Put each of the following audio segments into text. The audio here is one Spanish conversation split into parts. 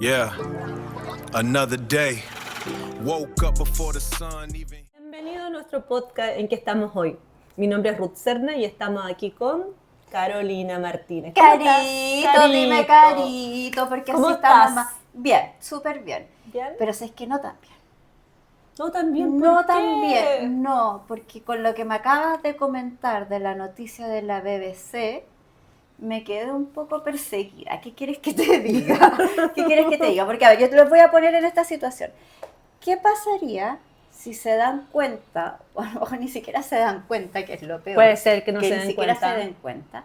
Yeah, another day. Woke up before the sun even. Bienvenido a nuestro podcast en que estamos hoy. Mi nombre es Ruth Serna y estamos aquí con Carolina Martínez. ¿Cómo Carito, estás? dime carito, porque ¿Cómo así estamos estás? más. Bien, súper bien. ¿Bien? Pero si es que no tan bien. No tan bien, No ¿por tan qué? bien, no, porque con lo que me acabas de comentar de la noticia de la BBC, me quedé un poco perseguida. ¿Qué quieres que te diga? ¿Qué quieres que te diga? Porque a ver, yo te lo voy a poner en esta situación. ¿Qué pasaría si se dan cuenta, o a lo mejor ni siquiera se dan cuenta, que es lo peor? Puede ser que no que se ni den siquiera cuenta. se den cuenta,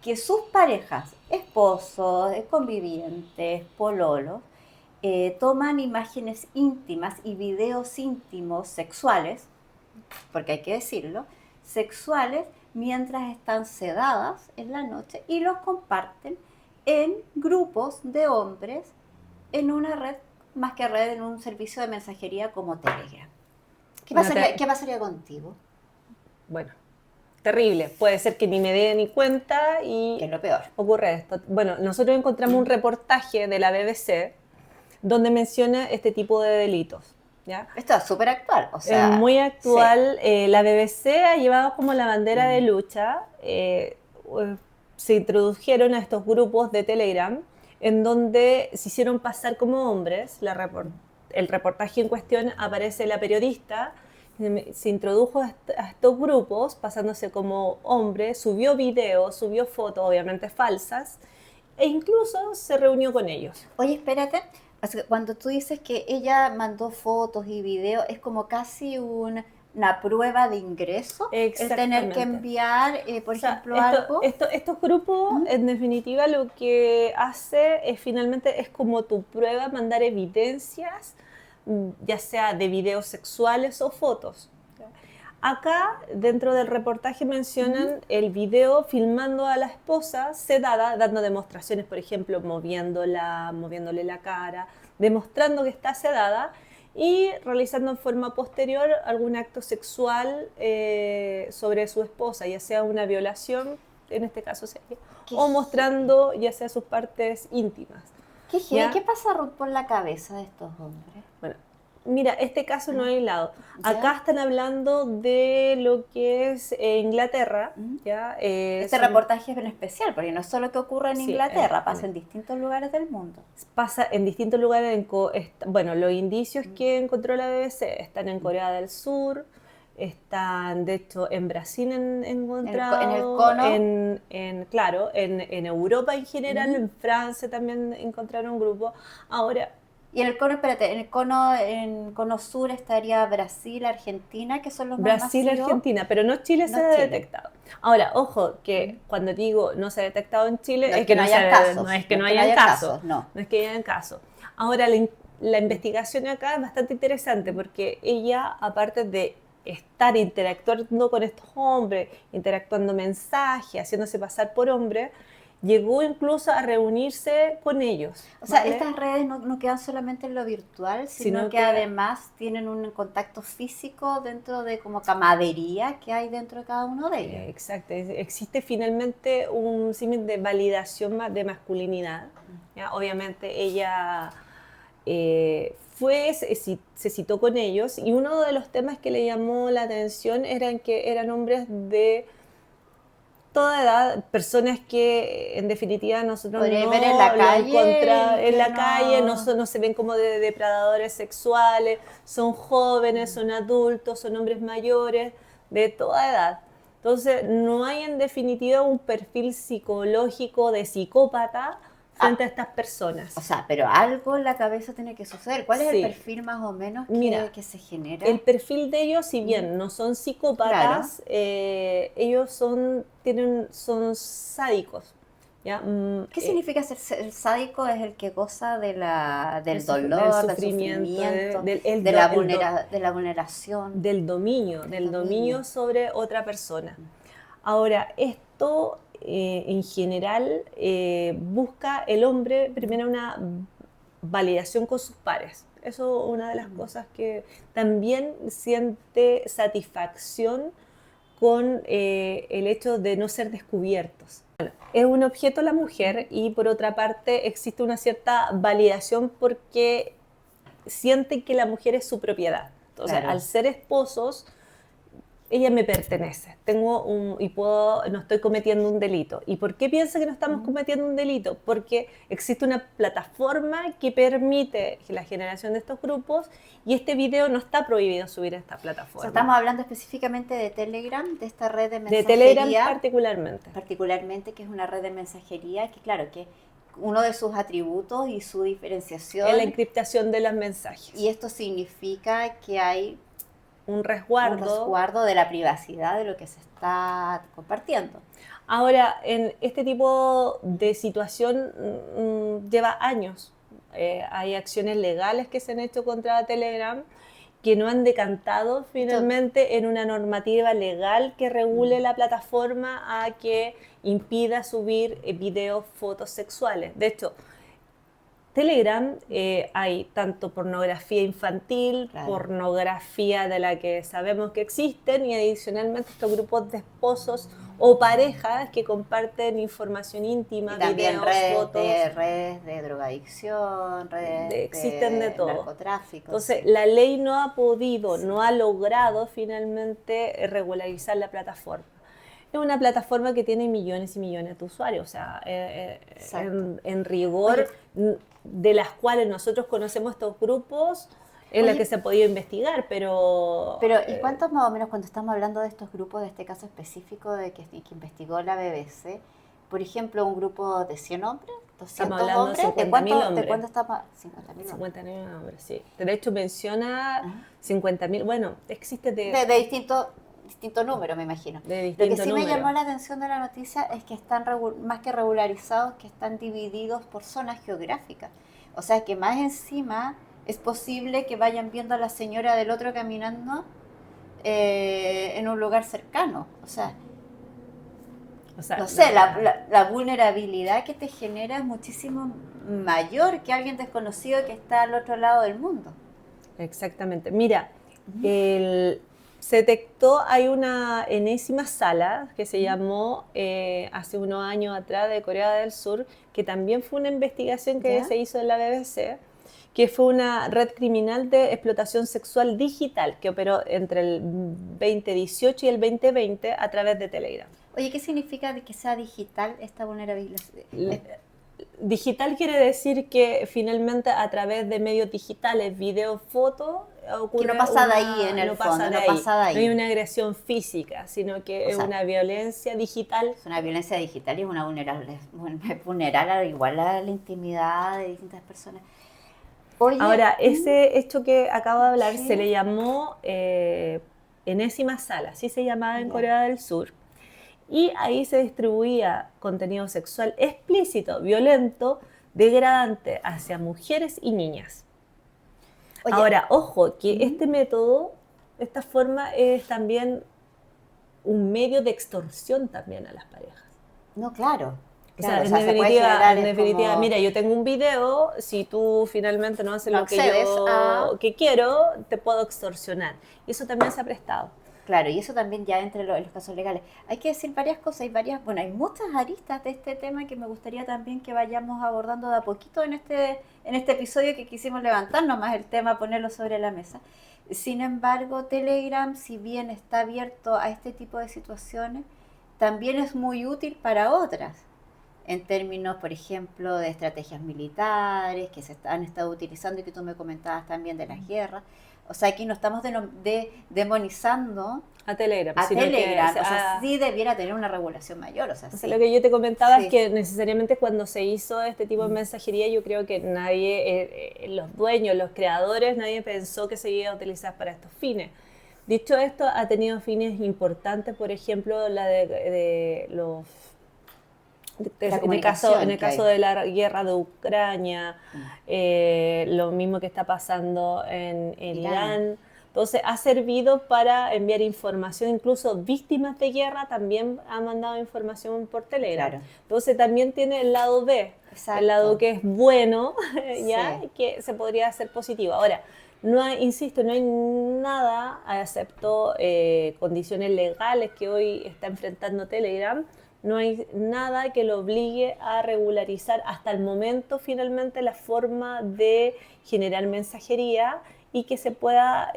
que sus parejas, esposos, convivientes, pololos, toman imágenes íntimas y videos íntimos sexuales, porque hay que decirlo, sexuales mientras están sedadas en la noche y los comparten en grupos de hombres en una red, más que red, en un servicio de mensajería como Telegram. ¿Qué pasaría contigo? Bueno, terrible. Puede ser que ni me dé ni cuenta y Que es lo peor. ocurre esto. Bueno, nosotros encontramos un reportaje de la BBC donde menciona este tipo de delitos. ¿Ya? Esto es súper actual, o sea... Es muy actual. Sí. La BBC ha llevado como la bandera de lucha. Se introdujeron a estos grupos de Telegram en donde se hicieron pasar como hombres. El reportaje en cuestión aparece la periodista, se introdujo a estos grupos pasándose como hombre, subió videos, subió fotos obviamente falsas e incluso se reunió con ellos. Oye, espérate, o sea, cuando tú dices que ella mandó fotos y videos, es como casi una prueba de ingreso, el tener que enviar, por ejemplo, algo. Estos grupos, en definitiva, lo que hace es finalmente es como tu prueba, mandar evidencias, ya sea de videos sexuales o fotos. Acá, dentro del reportaje, mencionan el video filmando a la esposa sedada, dando demostraciones, por ejemplo, moviéndole la cara, demostrando que está sedada y realizando en forma posterior algún acto sexual sobre su esposa, ya sea una violación, en este caso sería, o mostrando ya sea sus partes íntimas. ¿Qué pasa, Ruth, por la cabeza de estos hombres? Bueno, mira, este caso no es aislado. Acá están hablando de lo que es Inglaterra. ¿Ya? Este reportaje es en especial, porque no es solo que ocurre en Inglaterra, pasa en distintos lugares del mundo. Pasa en distintos lugares. Bueno, los indicios que encontró la BBC están en Corea del Sur, están de hecho en Brasil encontrados, en el cono. Claro, en Europa en general, en Francia también encontraron grupos. Ahora, y en el cono, espérate, en cono sur estaría Brasil, Argentina, que son los más Brasil, masivos. Argentina, pero no Chile se ha detectado. Ahora, ojo, que cuando digo no se ha detectado en Chile, no es que no hayan casos. No es que no hayan casos. No Es que hayan casos. Ahora, la investigación acá es bastante interesante porque ella, aparte de estar interactuando con estos hombres, interactuando mensajes, haciéndose pasar por hombre, llegó incluso a reunirse con ellos. O sea, estas redes no quedan solamente en lo virtual, sino que además tienen un contacto físico dentro de como camaradería que hay dentro de cada uno de ellos. Exacto. Existe finalmente un símil de validación de masculinidad. ¿Ya? Obviamente ella se citó con ellos y uno de los temas que le llamó la atención era que eran hombres de toda edad, personas que en definitiva nosotros podría no ver en la calle, en la calle, no se ven como de depredadores sexuales, son jóvenes, son adultos, son hombres mayores, de toda edad. Entonces no hay en definitiva un perfil psicológico de psicópata frente a estas personas. O sea, pero algo en la cabeza tiene que suceder. ¿Cuál es el perfil más o menos que se genera? El perfil de ellos, si bien no son psicópatas, ellos son sádicos. ¿Ya? ¿Qué significa ser sádico? Es el que goza del dolor, del sufrimiento, de la vulneración. Del dominio sobre otra persona. Ahora, esto en general busca el hombre primero una validación con sus pares. Eso es una de las cosas que también siente satisfacción con el hecho de no ser descubiertos. Bueno, es un objeto la mujer y por otra parte existe una cierta validación porque sienten que la mujer es su propiedad. Entonces, Claro. al ser esposos, ella me pertenece, no estoy cometiendo un delito. ¿Y por qué piensa que no estamos cometiendo un delito? Porque existe una plataforma que permite la generación de estos grupos y este video no está prohibido subir a esta O plataforma. sea, estamos hablando específicamente de Telegram, de esta red de de mensajería. Telegram particularmente. Particularmente, que es una red de mensajería que, claro, que uno de sus atributos y su diferenciación. Es la encriptación de los mensajes. Y esto significa que hay un un resguardo. resguardo de la privacidad de lo que se está compartiendo. Ahora, en este tipo de situación lleva años. Hay acciones legales que se han hecho contra Telegram que no han decantado finalmente en una normativa legal que regule la plataforma a que impida subir videos, fotos sexuales. De hecho, Telegram hay tanto pornografía infantil, Claro. pornografía de la que sabemos que existen y adicionalmente estos grupos de esposos o parejas que comparten información íntima, Y también videos, fotos. redes de drogadicción, redes Existen de todo. narcotráfico. Entonces, sí. la ley no ha podido, no ha logrado finalmente regularizar la plataforma. Es una plataforma que tiene millones y millones de usuarios, o sea, Exacto. en rigor, de las cuales nosotros conocemos estos grupos, es la Oye, que se ha podido investigar, pero... Pero, ¿y cuántos más o menos cuando estamos hablando de estos grupos, de este caso específico de que investigó la BBC, por ejemplo, un grupo de 100 hombres, 200 Estamos hablando de hombres, 50.000 hombres. ¿de cuánto estamos? 50.000 hombres. 50.000 hombres, sí. De hecho, menciona Ajá. 50.000, bueno, existe De distintos números, me imagino. de Lo que distintos sí me números. llamó la atención de la noticia es que están más que regularizados, que están divididos por zonas geográficas. O sea que más encima es posible que vayan viendo a la señora del otro caminando en un lugar cercano. O sea, no sé, la vulnerabilidad que te genera es muchísimo mayor que alguien desconocido que está al otro lado del mundo. Exactamente. Mira, se detectó, hay una enésima sala que se llamó hace unos años atrás de Corea del Sur, que también fue una investigación que ¿Ya? se hizo en la BBC, que fue una red criminal de explotación sexual digital que operó entre el 2018 y el 2020 a través de Telegram. Oye, ¿qué significa de que sea digital esta vulnerabilidad? Digital quiere decir que finalmente a través de medios digitales, video, foto, ocurre Que no pasa de ahí en el no fondo, pasa de no ahí. pasa de ahí. No hay una agresión física, sino que O es sea, una violencia digital. Es una violencia digital y es una vulnerar igual a la intimidad de distintas personas. Oye, Ahora, ese hecho que acabo de hablar sí. se le llamó enésima sala, así se llamaba en Ya. Corea del Sur. Y ahí se distribuía contenido sexual explícito, violento, degradante hacia mujeres y niñas. Oye, Ahora, ojo, que este método, esta forma es también un medio de extorsión también a las parejas. no, claro. O sea, Claro, en se puede generar definitiva, como- mira, yo tengo un video, si tú finalmente no haces No lo que accedes yo a- que quiero, te puedo extorsionar. Y eso también se ha prestado. Claro, y eso también ya entre los casos legales. Hay que decir varias cosas, hay muchas aristas de este tema que me gustaría también que vayamos abordando de a poquito en este episodio que quisimos levantar nomás el tema, ponerlo sobre la mesa. Sin embargo, Telegram, si bien está abierto a este tipo de situaciones, también es muy útil para otras, en términos, por ejemplo, de estrategias militares que han estado utilizando y que tú me comentabas también de las guerras. O sea, aquí no estamos demonizando A Telegram. a sino que, Telegram, o sea, sí debiera tener una regulación mayor, o sea, sí. lo que yo te comentaba Sí. es que necesariamente cuando se hizo este tipo de mensajería, yo creo que nadie, los dueños, los creadores, nadie pensó que se iba a utilizar para estos fines. Dicho esto, ha tenido fines importantes, por ejemplo, la de los... La en el comunicación que caso hay. de la guerra de Ucrania, lo mismo que está pasando en Irán. Irán, Entonces ha servido para enviar información, incluso víctimas de guerra también han mandado información por Telegram. Claro. Entonces también tiene el lado B, Exacto. el lado que es bueno, ¿ya? Sí. Que se podría hacer positivo. Ahora, no hay, insisto, no hay nada, excepto condiciones legales que hoy está enfrentando Telegram, no hay nada que lo obligue a regularizar hasta el momento finalmente la forma de generar mensajería y que se pueda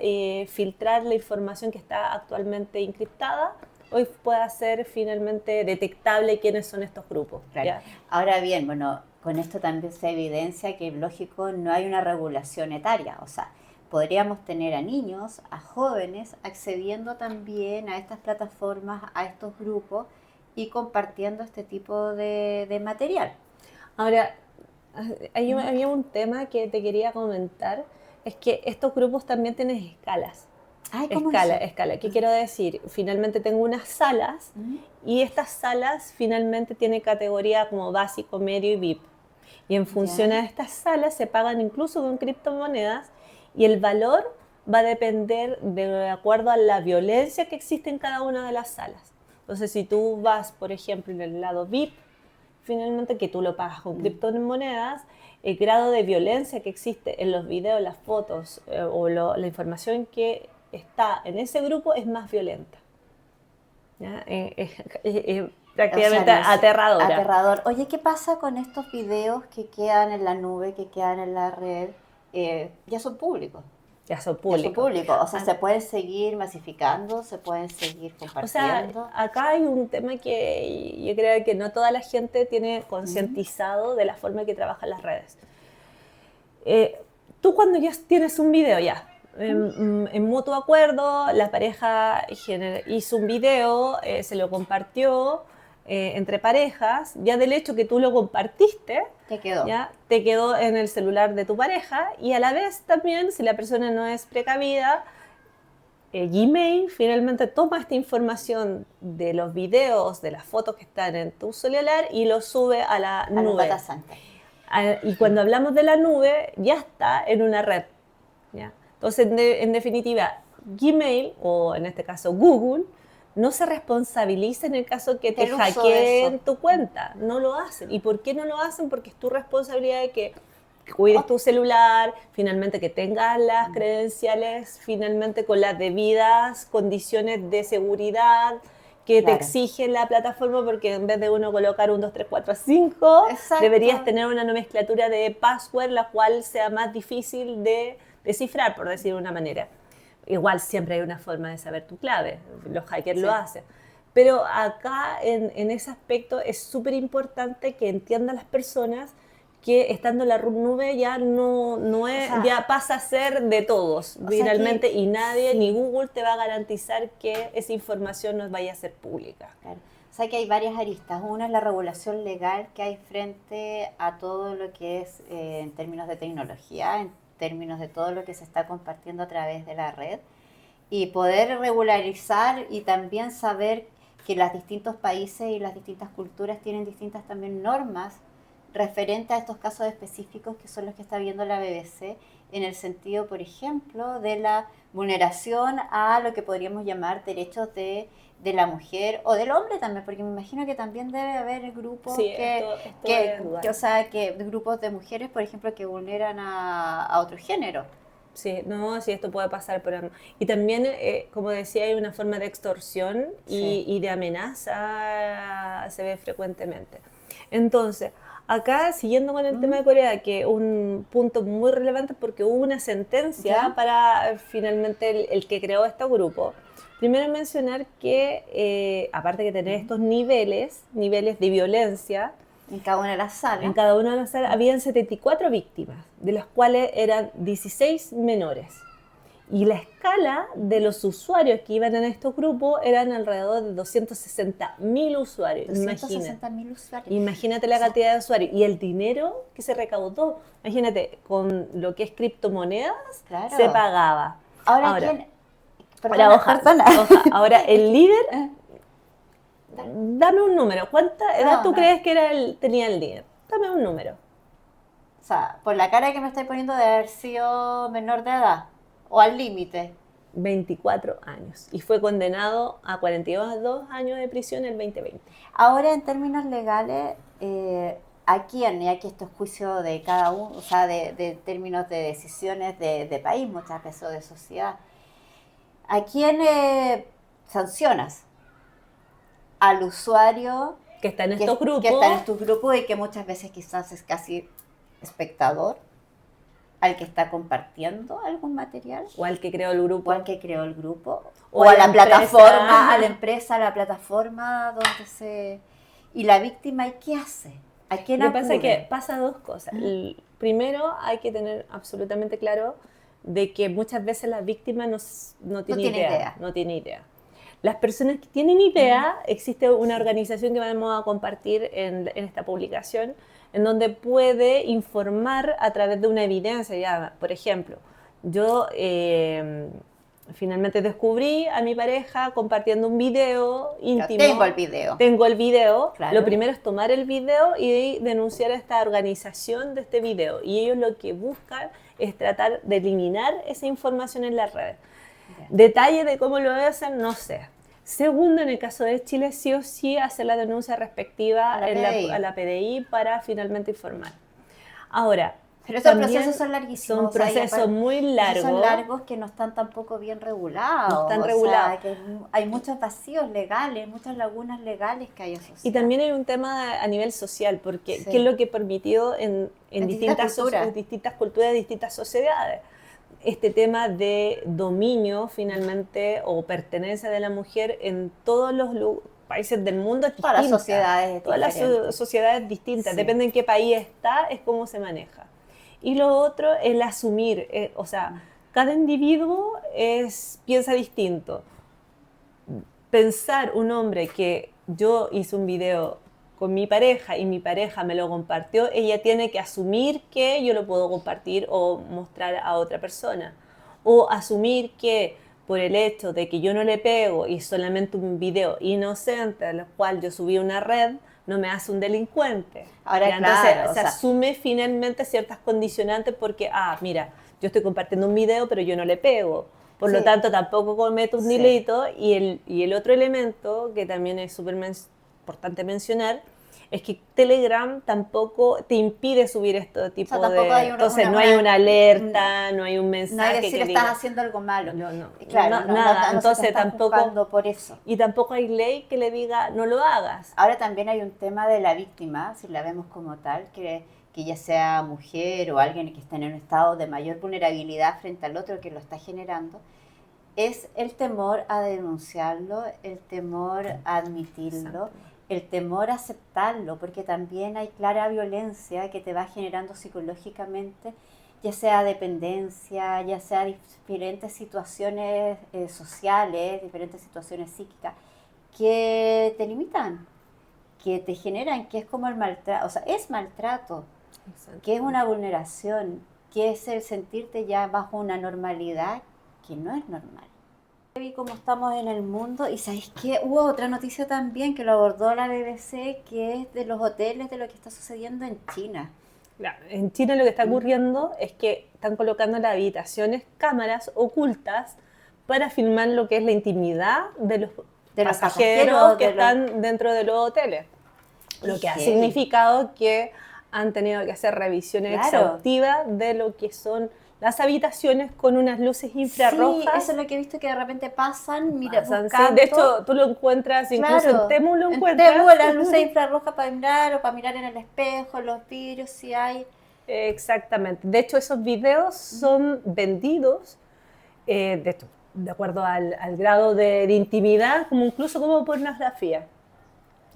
filtrar la información que está actualmente encriptada, hoy pueda ser finalmente detectable quiénes son estos grupos. Claro. ¿Ya? Ahora bien, bueno, con esto también se evidencia que, lógico, no hay una regulación etaria, o sea, podríamos tener a niños, a jóvenes, accediendo también a estas plataformas, a estos grupos y compartiendo este tipo de material. Ahora, había un tema que te quería comentar, es que estos grupos también tienen escalas. Ay, ¿cómo Escala. ¿Qué quiero decir? Finalmente tengo unas salas y estas salas finalmente tienen categoría como básico, medio y VIP. Y en función a estas salas se pagan incluso con criptomonedas y el valor va a depender de acuerdo a la violencia que existe en cada una de las salas. Entonces, si tú vas, por ejemplo, en el lado VIP, finalmente que tú lo pagas con criptomonedas, el grado de violencia que existe en los videos, las fotos la información que está en ese grupo es más violenta. ¿Ya? Prácticamente O sea, no, aterradora. Aterrador. Oye, ¿qué pasa con estos videos que quedan en la nube, que quedan en la red? Ya son públicos. Ya son Ya públicos. son públicos. O sea, se pueden seguir masificando, se pueden seguir compartiendo. O sea, acá hay un tema que yo creo que no toda la gente tiene concientizado de la forma en que trabajan las redes. Tú cuando ya tienes un video ya, en mutuo acuerdo, la pareja hizo un video, se lo compartió entre parejas, ya del hecho que tú lo compartiste, Te quedó. ¿ya? Te quedó en el celular de tu pareja y a la vez también, si la persona no es precavida, Gmail finalmente toma esta información de los videos, de las fotos que están en tu celular y lo sube a la nube. A la data center. Y cuando hablamos de la nube, ya está en una red. ¿Ya? Entonces, en definitiva, Gmail, o en este caso Google, no se responsabiliza en el caso que te El uso de hackeen eso. tu cuenta. No lo hacen. ¿Y por qué no lo hacen? Porque es tu responsabilidad de que cuides tu celular, finalmente que tengas las credenciales, finalmente con las debidas condiciones de seguridad que te Claro. exige la plataforma, porque en vez de uno colocar 1, 2, 3, 4, 5, Exacto. deberías tener una nomenclatura de password la cual sea más difícil de descifrar, por decir de una manera. Igual siempre hay una forma de saber tu clave, los hackers lo hacen. Pero acá, en ese aspecto, es súper importante que entiendan las personas que estando en la nube ya no es, O sea, ya pasa a ser de todos, o sea finalmente, que- y nadie, sí. ni Google te va a garantizar que esa información no vaya a ser pública. Claro. O sea que hay varias aristas. Una es la regulación legal que hay frente a todo lo que es en términos de tecnología, en términos de todo lo que se está compartiendo a través de la red, y poder regularizar y también saber que los distintos países y las distintas culturas tienen distintas también normas referente a estos casos específicos que son los que está viendo la BBC, en el sentido, por ejemplo, de la vulneración a lo que podríamos llamar derechos de la mujer o del hombre también, porque me imagino que también debe haber grupos Sí, o sea, que grupos de mujeres, por ejemplo, que vulneran a otro género. Sí, no, sí, esto puede pasar por... Y también, como decía, hay una forma de extorsión y de amenaza, se ve frecuentemente. Entonces, acá, siguiendo con el tema de Corea, que un punto muy relevante porque hubo una sentencia para finalmente el que creó este grupo. Primero mencionar que, aparte de tener estos niveles de violencia, En cada una de las salas. en cada una de las salas habían 74 víctimas, de las cuales eran 16 menores. Y la escala de los usuarios que iban en estos grupos eran alrededor de 260.000 usuarios. 260.000 usuarios. Imagínate la cantidad de usuarios y el dinero que se recaudó. Imagínate, con lo que es criptomonedas, Claro. se pagaba. Ahora ¿quién? Ahora, el líder, dame un número. ¿Cuánta edad tú crees que tenía el líder? Dame un número. O sea, por la cara que me estáis poniendo de haber sido menor de edad o al límite. 24 años y fue condenado a 42 años de prisión en el 2020. Ahora, en términos legales, ¿a quién? Ya que esto es juicio de cada uno, o sea, de términos de decisiones de país, muchas veces, o de sociedad. ¿A quién sancionas? Al usuario Que está en estos grupos. que está en estos grupos y que muchas veces quizás es casi espectador, al que está compartiendo algún material, O al que creó el grupo. o al que creó el grupo, O o a a la la plataforma, empresa. a la plataforma donde se... Y la víctima, ¿y qué hace? ¿A quién Lo que pasa es acude? que pasa dos cosas. Primero, hay que tener absolutamente claro de que muchas veces la víctima no tiene tiene idea. No tiene idea. Las personas que tienen idea, existe una organización que vamos a compartir en esta publicación, en donde puede informar a través de una evidencia. Ya, por ejemplo, yo finalmente descubrí a mi pareja compartiendo un video íntimo. Tengo el video. Tengo el video. Claro. Lo primero es tomar el video y denunciar a esta organización de este video. Y ellos lo que buscan es tratar de eliminar esa información en las redes. Bien. Detalle de cómo lo hacen, no sé. Segundo, en el caso de Chile, sí o sí hacer la denuncia respectiva A la PDI. a la PDI para finalmente informar. Ahora, Pero esos también procesos son larguísimos. son o sea, y procesos aparte- muy largos. Son largos que no están tampoco bien regulados. No están o sea, regulados. que hay muchos vacíos legales, muchas lagunas legales que hay asociadas. Y también hay un tema a nivel social, porque Sí. ¿qué es lo que permitió en distintas culturas. distintas culturas, distintas sociedades? Este tema de dominio finalmente o pertenencia de la mujer en todos los países del mundo es Todas las distinta. sociedades Todas las diferentes. sociedades distintas, Sí. depende en qué país está, es cómo se maneja. Y lo otro es el asumir, o sea, cada individuo piensa distinto. Pensar un hombre que yo hice un video con mi pareja y mi pareja me lo compartió, ella tiene que asumir que yo lo puedo compartir o mostrar a otra persona. O asumir que por el hecho de que yo no le pego y solamente un video inocente al cual yo subí a una red, no me hace un delincuente. Ahora, Ya, claro, entonces o se sea- asume finalmente ciertas condicionantes porque, mira, yo estoy compartiendo un video pero yo no le pego. Por lo Sí. tanto, tampoco cometo un Sí. delito. Y el otro elemento que también es súper importante mencionar es que Telegram tampoco te impide subir este tipo O sea, tampoco de... hay una- Entonces, una- no hay una- una alerta, no hay un No mensaje hay que decir que estás diga... haciendo algo malo. No, Claro, nada. no Entonces, se te está tampoco... juzgando por eso. Y tampoco hay ley que le diga, no lo hagas. Ahora también hay un tema de la víctima, si la vemos como tal, que ya sea mujer o alguien que está en un estado de mayor vulnerabilidad frente al otro que lo está generando, es el temor a denunciarlo, el temor a admitirlo, Exacto. el temor a aceptarlo, porque también hay clara violencia que te va generando psicológicamente, ya sea dependencia, ya sea diferentes situaciones sociales, diferentes situaciones psíquicas, que te limitan, que te generan, que es como el maltrato, o sea, es maltrato, que es una vulneración, que es el sentirte ya bajo una normalidad que no es normal. Vi cómo estamos en el mundo y ¿sabéis qué? Hubo otra noticia también que lo abordó la BBC, que es de los hoteles, de lo que está sucediendo en China. Claro, en China lo que está ocurriendo es que están colocando en las habitaciones cámaras ocultas para filmar lo que es la intimidad de los pasajeros que están dentro de los hoteles. Lo que ha significado que han tenido que hacer revisiones exhaustivas de lo que son las habitaciones con unas luces infrarrojas. Sí, eso es lo que he visto que de repente pasan, mira, buscando. Sí, de hecho, tú lo encuentras, incluso en Temu lo encuentras. En Temu las luces infrarrojas para mirar o para mirar en el espejo, los vidrios, si hay. Exactamente. De hecho, esos videos son vendidos, de acuerdo al grado de intimidad, como incluso como pornografía.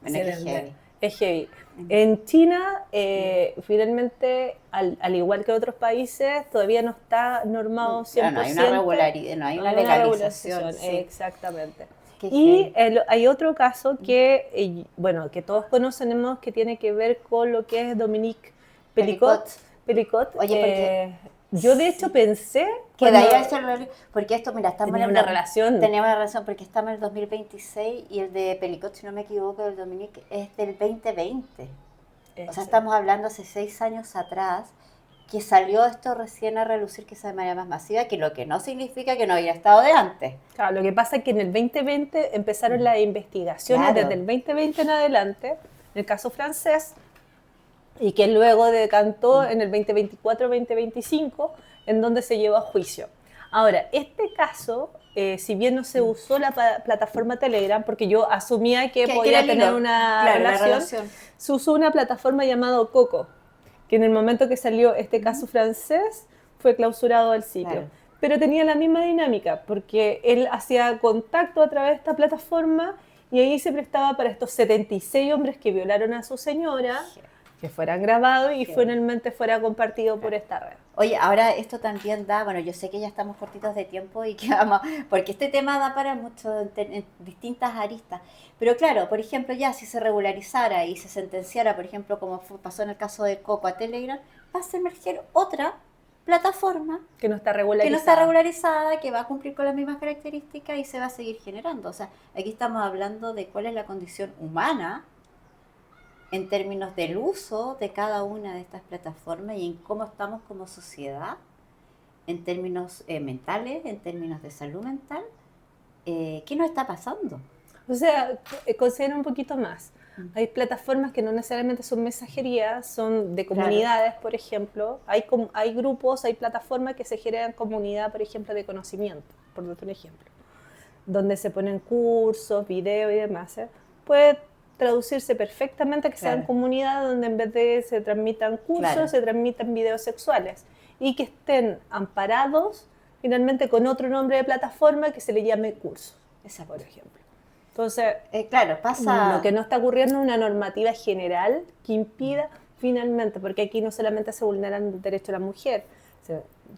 Bueno, es heavy. En China, finalmente, al igual que otros países, todavía no está normado 100%. No hay una regularidad, no hay una legalización. Sí. Exactamente. Qué y hay otro caso que, bueno, que todos conocemos que tiene que ver con lo que es Dominique Pelicot. Oye, yo de hecho pensé que de ahí a ser, porque esto, mira, estamos tenía una relación. Teníamos una relación porque estamos en el 2026 y el de Pelicot, si no me equivoco, el Dominique es del 2020. O sea, estamos hablando hace 6 años atrás que salió esto recién a relucir quizá de manera más masiva, que lo que no significa que no haya estado de antes. Claro, lo que pasa es que en el 2020 empezaron las investigaciones, Claro. desde el 2020 en adelante, en el caso francés, y que luego decantó en el 2024-2025, en donde se llevó a juicio. Ahora, este caso, si bien no se usó la plataforma Telegram, porque yo asumía que podía era el tener hilo. una Claro, la relación, se usó una plataforma llamada Coco, que en el momento que salió este caso francés, fue clausurado el sitio. Claro. Pero tenía la misma dinámica, porque él hacía contacto a través de esta plataforma y ahí se prestaba para estos 76 hombres que violaron a su señora, que fueran grabados y finalmente fuera compartido por esta red. Oye, ahora esto también da, bueno, yo sé que ya estamos cortitos de tiempo y que vamos, porque este tema da para mucho en distintas aristas. Pero claro, por ejemplo, ya si se regularizara y se sentenciara, por ejemplo, como pasó en el caso de Coco a Telegram, va a emerger otra plataforma que no está regularizada. Que no está regularizada, que va a cumplir con las mismas características y se va a seguir generando. O sea, aquí estamos hablando de cuál es la condición humana en términos del uso de cada una de estas plataformas y en cómo estamos como sociedad, en términos mentales, en términos de salud mental. ¿Qué nos está pasando? O sea, considera un poquito más. Hay plataformas que no necesariamente son mensajerías, son de comunidades, por ejemplo. Hay grupos, hay plataformas que se generan comunidad, por ejemplo, de conocimiento, por darte un ejemplo, donde se ponen cursos, videos y demás. Puede traducirse perfectamente que sean comunidades donde en vez de se transmitan cursos, se transmitan videos sexuales y que estén amparados finalmente con otro nombre de plataforma que se le llame curso, por ejemplo. Entonces, claro, pasa... Lo que no está ocurriendo es una normativa general que impida finalmente, porque aquí no solamente se vulneran el derecho de la mujer,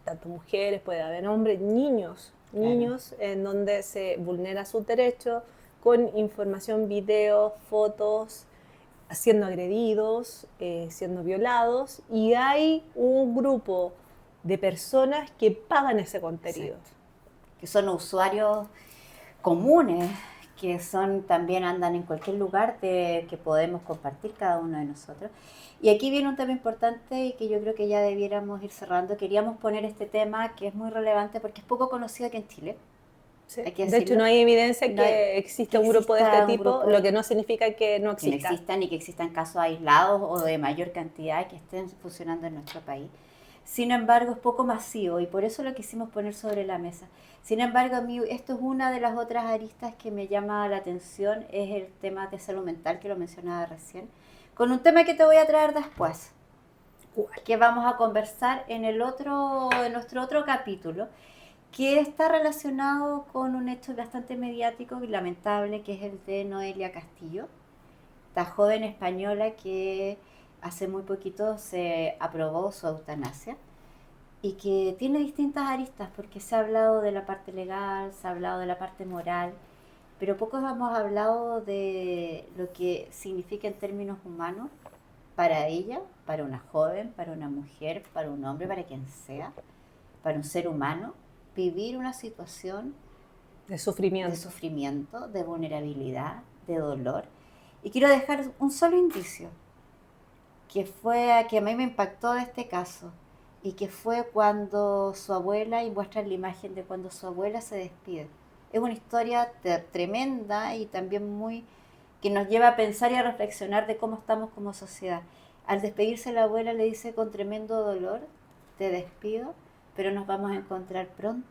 tanto mujeres, puede haber hombres, niños en donde se vulnera su derecho con información, videos, fotos, siendo agredidos, siendo violados, y hay un grupo de personas que pagan ese contenido. Exacto. Que son usuarios comunes, que son también andan en cualquier lugar que podemos compartir cada uno de nosotros. Y aquí viene un tema importante y que yo creo que ya debiéramos ir cerrando. Queríamos poner este tema que es muy relevante porque es poco conocido aquí en Chile. Sí. De hecho, no hay evidencia no que exista un grupo de este tipo, lo que no significa que no exista. Que no existan y que existan casos aislados o de mayor cantidad que estén funcionando en nuestro país. Sin embargo, es poco masivo y por eso lo quisimos poner sobre la mesa. Sin embargo, a mí esto es una de las otras aristas que me llama la atención, es el tema de salud mental, que lo mencionaba recién, con un tema que te voy a traer después, que vamos a conversar en nuestro otro capítulo, que está relacionado con un hecho bastante mediático y lamentable, que es el de Noelia Castillo, esta joven española que hace muy poquito se aprobó su eutanasia y que tiene distintas aristas porque se ha hablado de la parte legal, se ha hablado de la parte moral, pero pocos hemos hablado de lo que significa en términos humanos para ella, para una joven, para una mujer, para un hombre, para quien sea, para un ser humano, vivir una situación de sufrimiento, de vulnerabilidad, de dolor. Y quiero dejar un solo indicio, que a mí me impactó de este caso, y que fue cuando su abuela, y muestra la imagen de cuando su abuela se despide. Es una historia tremenda y también que nos lleva a pensar y a reflexionar de cómo estamos como sociedad. Al despedirse la abuela le dice con tremendo dolor, te despido, pero nos vamos a encontrar pronto.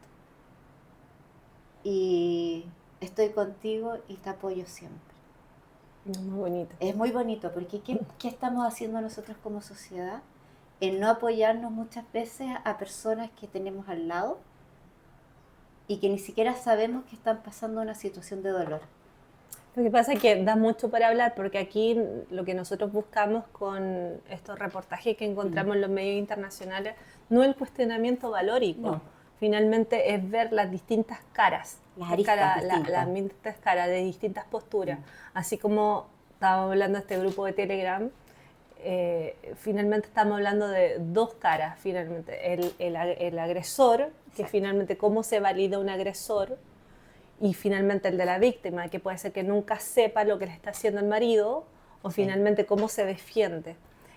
Y estoy contigo y te apoyo siempre. Muy bonito. Es muy bonito, porque ¿qué estamos haciendo nosotros como sociedad? En no apoyarnos muchas veces a personas que tenemos al lado y que ni siquiera sabemos que están pasando una situación de dolor. Lo que pasa es que da mucho para hablar, porque aquí lo que nosotros buscamos con estos reportajes que encontramos en los medios internacionales no es el cuestionamiento valórico, finalmente es ver las distintas caras, las distintas caras de distintas posturas, así como estábamos hablando de este grupo de Telegram. Finalmente estamos hablando de dos caras, finalmente, el agresor, que finalmente cómo se valida un agresor, y finalmente el de la víctima, que puede ser que nunca sepa lo que le está haciendo el marido, o finalmente cómo se defiende.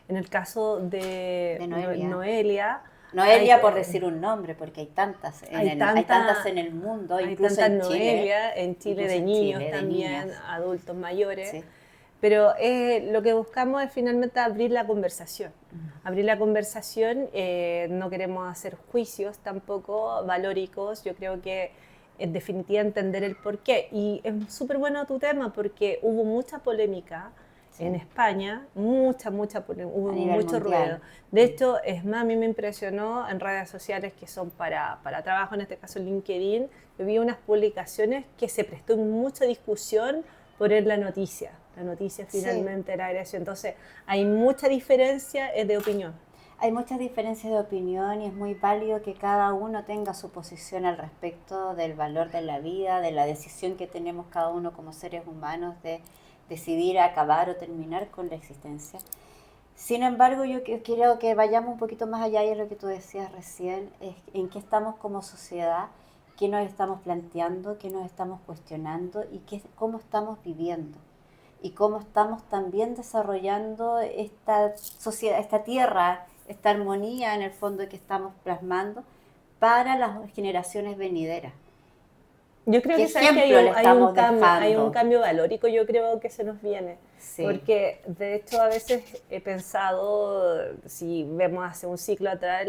En el caso de Noelia. Noelia, por decir un nombre, porque hay tantas hay tantas en el mundo, hay incluso tantas en Chile. Noelia, en Chile incluso de en niños Chile, de también, niñas. adultos mayores. Sí. Pero lo que buscamos es finalmente abrir la conversación. Abrir la conversación, no queremos hacer juicios tampoco valóricos. Yo creo que en definitiva entender el porqué. Y es súper bueno tu tema porque hubo mucha polémica en España, mucha polémica, hubo mucho ruido. De hecho, es más, a mí me impresionó en redes sociales que son para trabajo, en este caso LinkedIn, yo vi unas publicaciones que se prestó mucha discusión por la noticia. La noticia finalmente era agresión. Entonces, hay mucha diferencia de opinión. Hay muchas diferencias de opinión y es muy válido que cada uno tenga su posición al respecto del valor de la vida, de la decisión que tenemos cada uno como seres humanos de decidir acabar o terminar con la existencia. Sin embargo, yo quiero que vayamos un poquito más allá de lo que tú decías recién, es en qué estamos como sociedad, qué nos estamos planteando, qué nos estamos cuestionando y cómo estamos viviendo. Y cómo estamos también desarrollando esta sociedad, esta tierra, esta armonía en el fondo que estamos plasmando para las generaciones venideras. Yo creo que hay un cambio valórico, yo creo que se nos viene. Sí. Porque de hecho a veces he pensado, si vemos hace un ciclo atrás,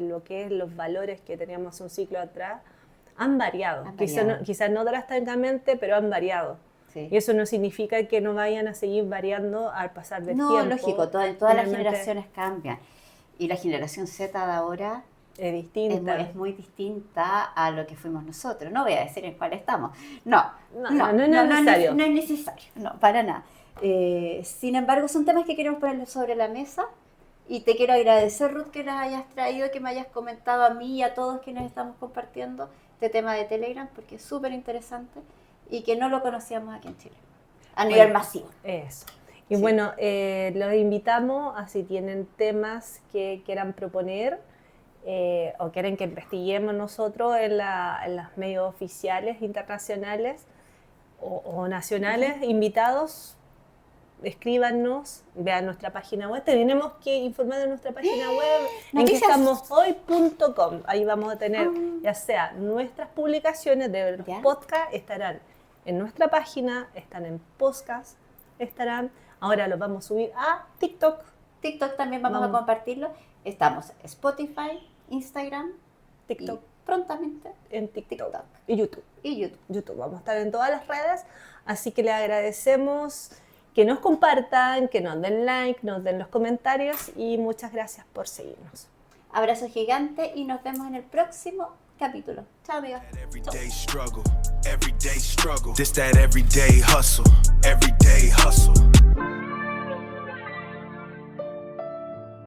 lo que es los valores que teníamos hace un ciclo atrás, han variado. Quizás no drásticamente, pero han variado. Sí. Y eso no significa que no vayan a seguir variando al pasar del tiempo. No, lógico, todas las generaciones cambian. Y la generación Z de ahora es distinta. Es muy distinta a lo que fuimos nosotros. No voy a decir en cuál estamos. No es necesario. No es necesario, no, para nada. Sin embargo, son temas que queremos poner sobre la mesa. Y te quiero agradecer, Ruth, que las hayas traído, que me hayas comentado a mí y a todos quienes estamos compartiendo este tema de Telegram, porque es súper interesante y que no lo conocíamos aquí en Chile, a nivel masivo. Eso. Y bueno, los invitamos a si tienen temas que quieran proponer o quieren que investiguemos nosotros en los medios oficiales internacionales o nacionales, invitados, escríbanos, vean nuestra página web. Tenemos que informar de nuestra página web en que estamoshoy.com. Ahí vamos a tener ya sea nuestras publicaciones de los podcasts, estarán en nuestra página, están en podcast, estarán. Ahora los vamos a subir a TikTok. TikTok también vamos a compartirlo. Estamos en Spotify, Instagram, TikTok. Y prontamente en TikTok. Y YouTube. Vamos a estar en todas las redes. Así que les agradecemos que nos compartan, que nos den like, nos den los comentarios y muchas gracias por seguirnos. Abrazo gigante y nos vemos en el próximo capítulo. Chao, amigos. Everyday struggle. This that everyday hustle. Everyday hustle.